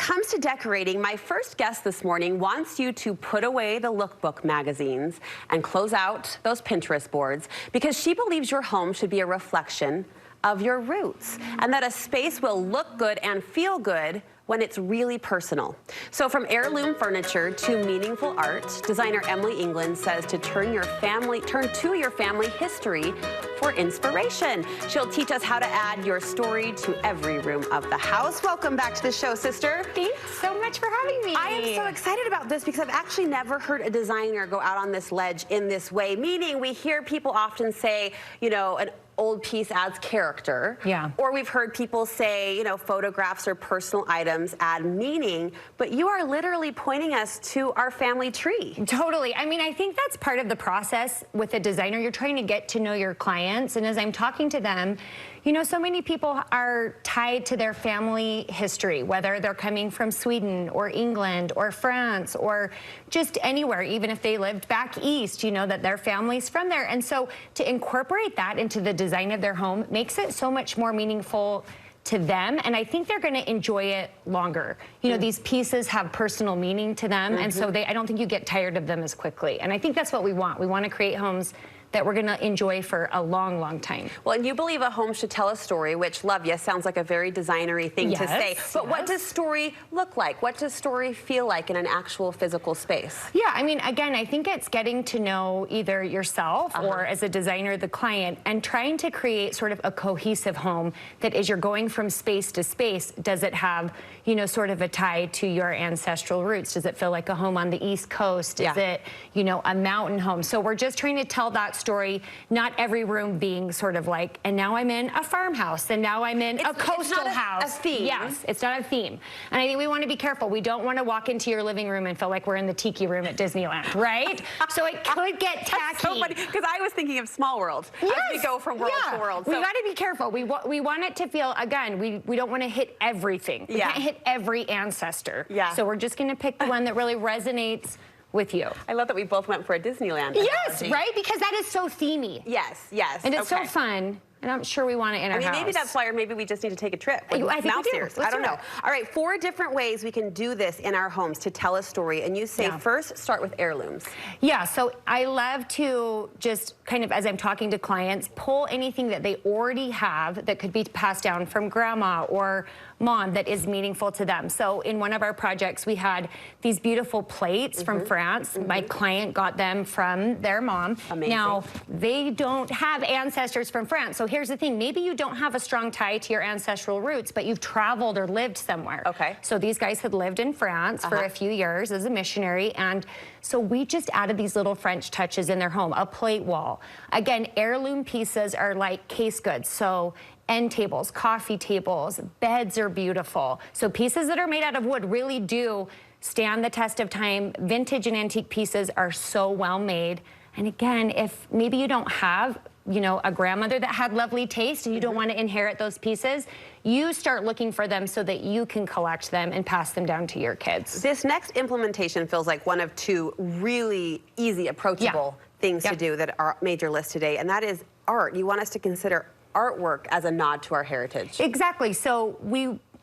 comes to decorating, my first guest this morning wants you to put away the lookbook magazines and close out those Pinterest boards because she believes your home should be a reflection of your roots and that a space will look good and feel good when it's really personal. So from heirloom furniture to meaningful art, designer Emily England says to turn to your family history for inspiration. She'll teach us how to add your story to every room of the house. Welcome back to the show, sister. Thanks so much for having me. I am so excited about this because I've actually never heard a designer go out on this ledge in this way, meaning we hear people often say, you know, an old piece adds character. Yeah. Or we've heard people say, you know, photographs or personal items add meaning, but you are literally pointing us to our family tree. Totally. I mean, I think that's part of the process with a designer. You're trying to get to know your clients, and as I'm talking to them, you know, so many people are tied to their family history, whether they're coming from Sweden or England or France or just anywhere, even if they lived back east, you know, that their family's from there. And so to incorporate that into the design of their home makes it so much more meaningful to them, and I think they're going to enjoy it longer. You know, these pieces have personal meaning to them, and so I don't think you get tired of them as quickly. And I think that's what we want. We want to create homes that we're going to enjoy for a long, long time. Well, and you believe a home should tell a story, which, love ya, sounds like a very designery thing to say. But what does story look like? What does story feel like in an actual physical space? Yeah, I mean, again, I think it's getting to know either yourself or as a designer, the client, and trying to create sort of a cohesive home that as you're going from space to space, does it have, you know, sort of a tie to your ancestral roots? Does it feel like a home on the East Coast? Is it, you know, a mountain home? So we're just trying to tell that story, not every room being sort of like, and now I'm in a farmhouse, and now I'm in a coastal house. It's not a theme. Yes, it's not a theme. And I think we want to be careful. We don't want to walk into your living room and feel like we're in the tiki room at Disneyland, right? So it could get tacky. That's so funny, because I was thinking of Small World as we go from world to world. So. We got to be careful. We want it to feel, again, we don't want to hit everything. We can't hit every ancestor. So we're just going to pick the one that really resonates with you. I love that we both went for a Disneyland Yes, analogy. right? Because that is so themey. Yes, yes. And it's so fun. And I'm sure we want it in our house. Maybe that's why, or maybe we just need to take a trip. I think we do. I don't know. All right, 4 different ways we can do this in our homes to tell a story. And you say first, start with heirlooms. Yeah, so I love to just kind of, as I'm talking to clients, pull anything that they already have that could be passed down from grandma or mom that is meaningful to them. So in one of our projects, we had these beautiful plates from France. My client got them from their mom. Amazing. Now, they don't have ancestors from France. So here's the thing, maybe you don't have a strong tie to your ancestral roots, but you've traveled or lived somewhere. Okay. So these guys had lived in France for a few years as a missionary, and so we just added these little French touches in their home, a plate wall. Again, heirloom pieces are like case goods, so end tables, coffee tables, beds are beautiful. So pieces that are made out of wood really do stand the test of time. Vintage and antique pieces are so well made. And again, if maybe you don't have, you know, a grandmother that had lovely taste and you don't want to inherit those pieces, you start looking for them so that you can collect them and pass them down to your kids. This next implementation feels like one of 2 really easy, approachable things to do that are made your list today, and that is art. You want us to consider artwork as a nod to our heritage. Exactly. So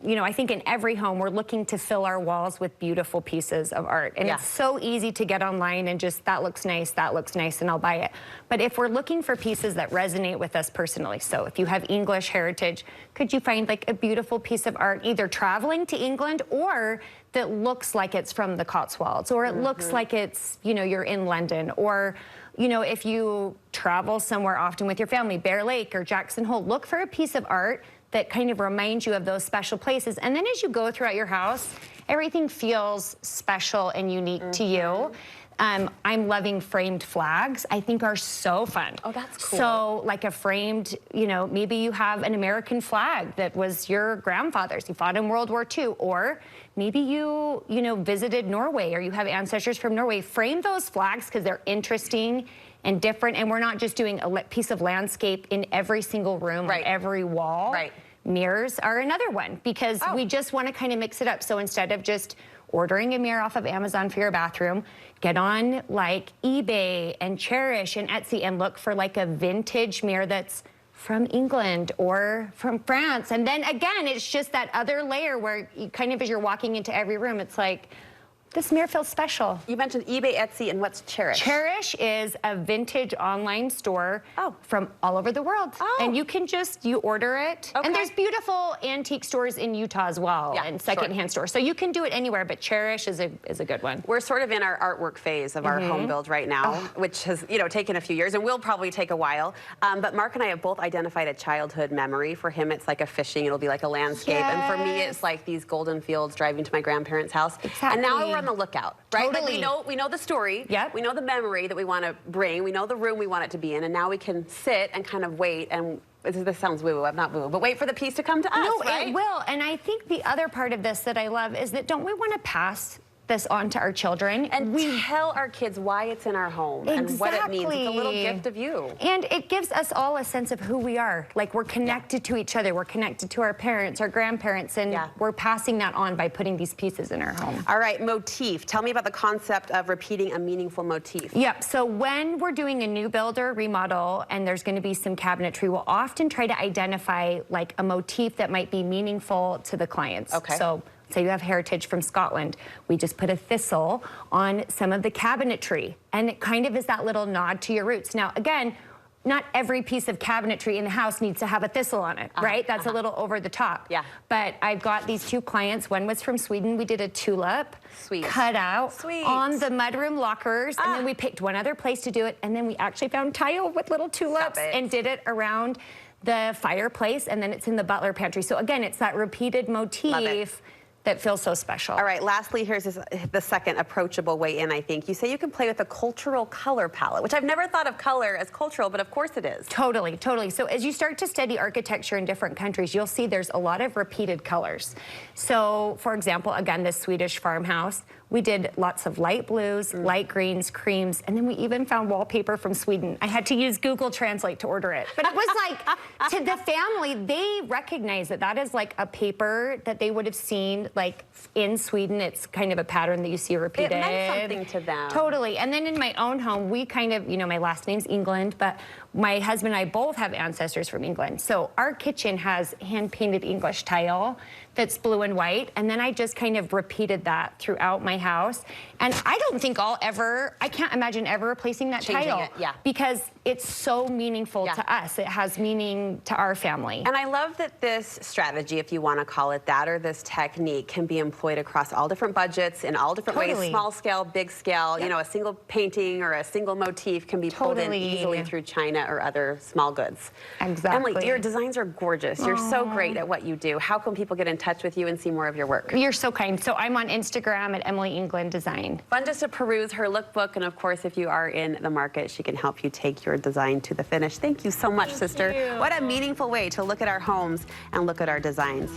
you know, I think in every home, we're looking to fill our walls with beautiful pieces of art. And it's so easy to get online and just, that looks nice, and I'll buy it. But if we're looking for pieces that resonate with us personally, so if you have English heritage, could you find like a beautiful piece of art, either traveling to England or that looks like it's from the Cotswolds, or it looks like it's, you know, you're in London, or, you know, if you travel somewhere often with your family, Bear Lake or Jackson Hole, look for a piece of art that kind of reminds you of those special places. And then as you go throughout your house, everything feels special and unique to you. I'm loving framed flags. I think are so fun. Oh, that's cool. So like a framed, you know, maybe you have an American flag that was your grandfather's. You fought in World War II. Or maybe you know, visited Norway, or you have ancestors from Norway. Frame those flags because they're interesting and different. And we're not just doing a piece of landscape in every single room, on every wall. Mirrors are another one, because we just want to kind of mix it up. So instead of just ordering a mirror off of Amazon for your bathroom, get on like eBay and Cherish and Etsy and look for like a vintage mirror that's from England or from France. And then again, it's just that other layer where you kind of, as you're walking into every room, it's like, this mirror feels special. You mentioned eBay, Etsy, and what's Cherish? Cherish is a vintage online store from all over the world. And you can you order it. And there's beautiful antique stores in Utah as well, and secondhand stores. So you can do it anywhere, but Cherish is a good one. We're sort of in our artwork phase of our home build right now, which has, taken a few years and will probably take a while. But Mark and I have both identified a childhood memory. For him, it's like a fishing. It'll be like a landscape. And for me, it's like these golden fields driving to my grandparents' house. Exactly. And now we're on the lookout, right? Totally. Like we know the story. Yep. We know the memory that we want to bring. We know the room we want it to be in, and now we can sit and kind of wait. And this sounds woo-woo. I'm not woo-woo, but wait for the piece to come to us. No, right? it will. And I think the other part of this that I love is that don't we want to pass this on to our children? And we tell our kids why it's in our home and what it means. It's a little gift of you. And it gives us all a sense of who we are. Like we're connected to each other. We're connected to our parents, our grandparents, and we're passing that on by putting these pieces in our home. All right, motif. Tell me about the concept of repeating a meaningful motif. Yep, so when we're doing a new build or remodel and there's gonna be some cabinetry, we'll often try to identify like a motif that might be meaningful to the clients. Okay. So say you have heritage from Scotland, we just put a thistle on some of the cabinetry, and it kind of is that little nod to your roots. Now, again, not every piece of cabinetry in the house needs to have a thistle on it, right? That's a little over the top. Yeah. But I've got these two clients. One was from Sweden. We did a tulip cut out on the mudroom lockers, and then we picked one other place to do it, and then we actually found tile with little tulips and did it around the fireplace, and then it's in the butler pantry. So again, it's that repeated motif that feels so special. All right, lastly, here's the second approachable way in, I think. You say you can play with a cultural color palette, which I've never thought of color as cultural, but of course it is. Totally, totally. So as you start to study architecture in different countries, you'll see there's a lot of repeated colors. So, for example, again, this Swedish farmhouse, we did lots of light blues, light greens, creams, and then we even found wallpaper from Sweden. I had to use Google Translate to order it. But it was like, to the family, they recognize that that is like a paper that they would have seen like in Sweden. It's kind of a pattern that you see repeated. It meant something to them. Totally. And then in my own home, we kind of, my last name's England, but my husband and I both have ancestors from England. So our kitchen has hand-painted English tile that's blue and white, and then I just kind of repeated that throughout my house. And I don't think I can't imagine ever replacing that tile. Because it's so meaningful to us. It has meaning to our family. And I love that this strategy, if you want to call it that, or this technique can be employed across all different budgets in all different ways, small scale, big scale. A single painting or a single motif can be pulled in easily through China or other small goods. Exactly. Emily, your designs are gorgeous. You're so great at what you do. How can people get in touch with you and see more of your work? You're so kind. So I'm on Instagram at Emily England Design. Fun just to peruse her lookbook, and of course, if you are in the market, she can help you take your design to the finish. Thank you so much, sister. What a meaningful way to look at our homes and look at our designs.